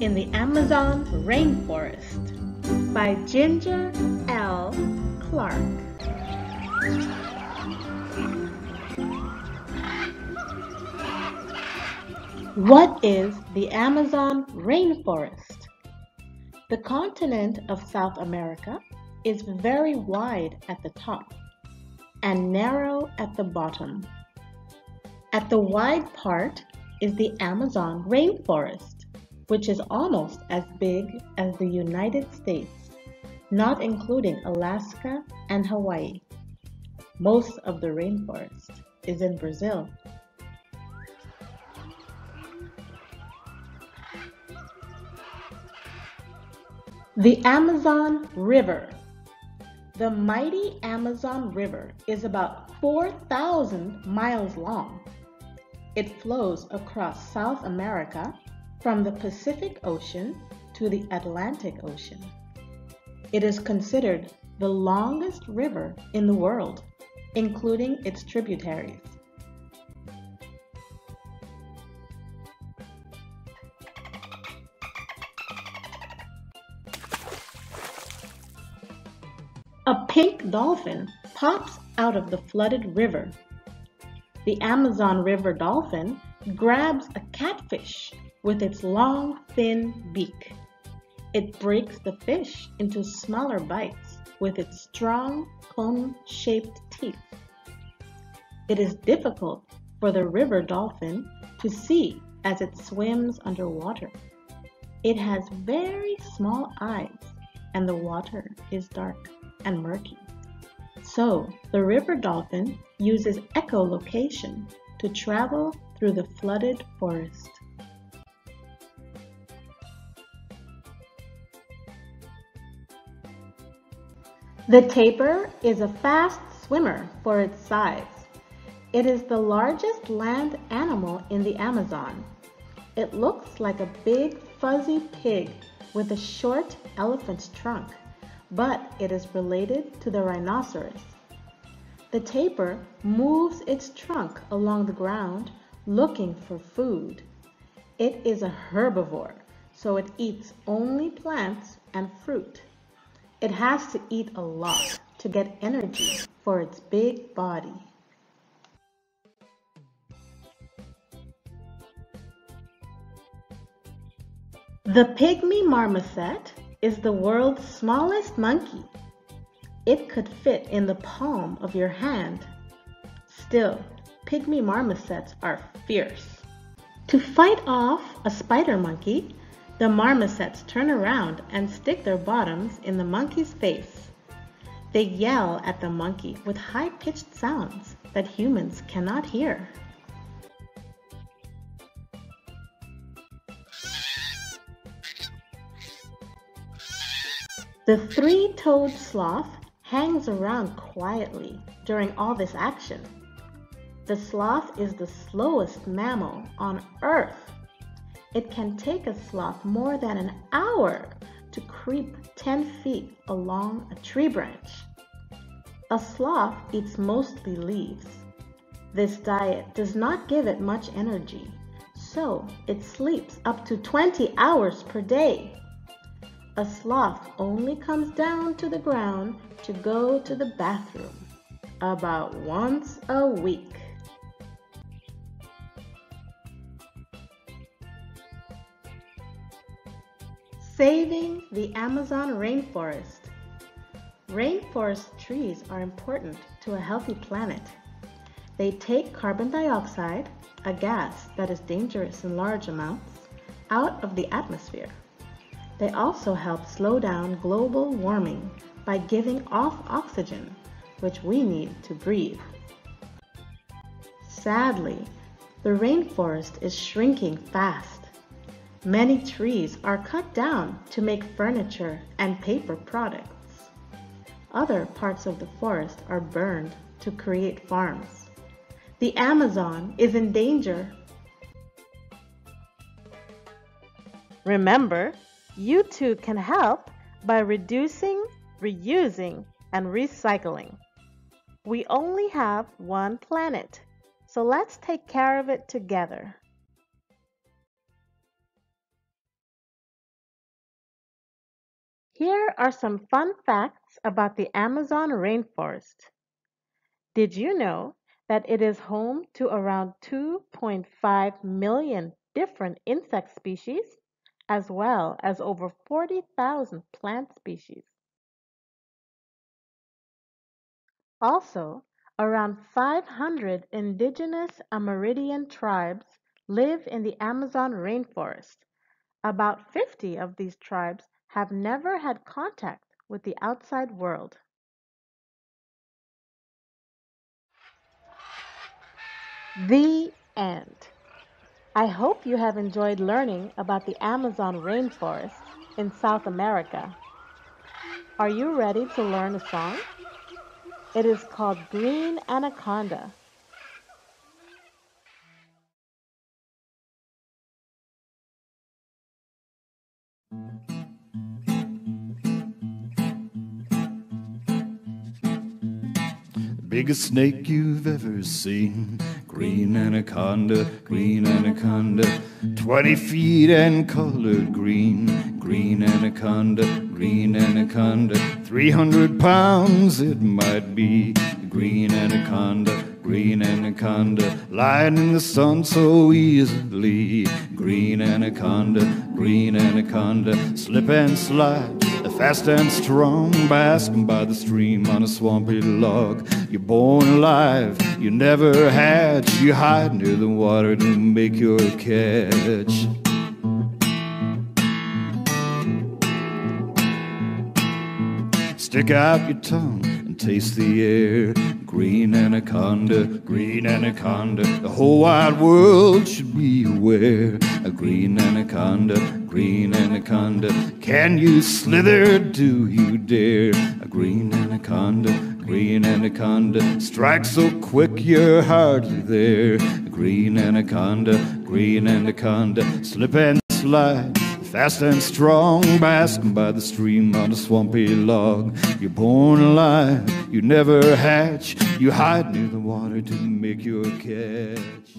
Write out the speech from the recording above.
in the Amazon Rainforest by Ginger L. Clark. What is the Amazon Rainforest? The continent of South America is very wide at the top and narrow at the bottom. At the wide part is the Amazon Rainforest, which is almost as big as the United States, not including Alaska and Hawaii. Most of the rainforest is in Brazil. The Amazon River. The mighty Amazon River is about 4,000 miles long. It flows across South America from the Pacific Ocean to the Atlantic Ocean. It is considered the longest river in the world, including its tributaries. A pink dolphin pops out of the flooded river. The Amazon River dolphin grabs a catfish with its long, thin beak. It breaks the fish into smaller bites with its strong, cone-shaped teeth. It is difficult for the river dolphin to see as it swims underwater. It has very small eyes, and the water is dark and murky. So the river dolphin uses echolocation to travel through the flooded forest. The tapir is a fast swimmer for its size. It is the largest land animal in the Amazon. It looks like a big fuzzy pig with a short elephant's trunk, but it is related to the rhinoceros. The tapir moves its trunk along the ground looking for food. It is a herbivore, so it eats only plants and fruit. It has to eat a lot to get energy for its big body. The pygmy marmoset is the world's smallest monkey. It could fit in the palm of your hand. Still, pygmy marmosets are fierce. To fight off a spider monkey, the marmosets turn around and stick their bottoms in the monkey's face. They yell at the monkey with high-pitched sounds that humans cannot hear. The three-toed sloth hangs around quietly during all this action. The sloth is the slowest mammal on Earth. It can take a sloth more than an hour to creep 10 feet along a tree branch. A sloth eats mostly leaves. This diet does not give it much energy, so it sleeps up to 20 hours per day. A sloth only comes down to the ground to go to the bathroom about once a week. Saving the Amazon rainforest. Rainforest trees are important to a healthy planet. They take carbon dioxide, a gas that is dangerous in large amounts, out of the atmosphere. They also help slow down global warming by giving off oxygen, which we need to breathe. Sadly, the rainforest is shrinking fast. Many trees are cut down to make furniture and paper products. Other parts of the forest are burned to create farms. The Amazon is in danger. Remember, you too can help by reducing, reusing, and recycling. We only have one planet, so let's take care of it together. Here are some fun facts about the Amazon rainforest. Did you know that it is home to around 2.5 million different insect species, as well as over 40,000 plant species? Also, around 500 indigenous Amerindian tribes live in the Amazon rainforest. About 50 of these tribes have never had contact with the outside world. The end. I hope you have enjoyed learning about the Amazon rainforest in South America. Are you ready to learn a song? It is called Green Anaconda. Biggest snake you've ever seen. Green anaconda, 20 feet and colored green. Green anaconda, 300 pounds it might be. Green anaconda, lying in the sun so easily. Green anaconda, slip and slide, fast and strong, basking by the stream on a swampy log. You're born alive, you never hatch, you hide near the water to make your catch. Stick out your tongue and taste the air. Green anaconda, the whole wide world should be aware. A green anaconda, can you slither, do you dare? A green anaconda, strike so quick you're hardly there. A green anaconda, slip and slide, fast and strong, basking by the stream on a swampy log. You're born alive, you never hatch, you hide near the water to make your catch.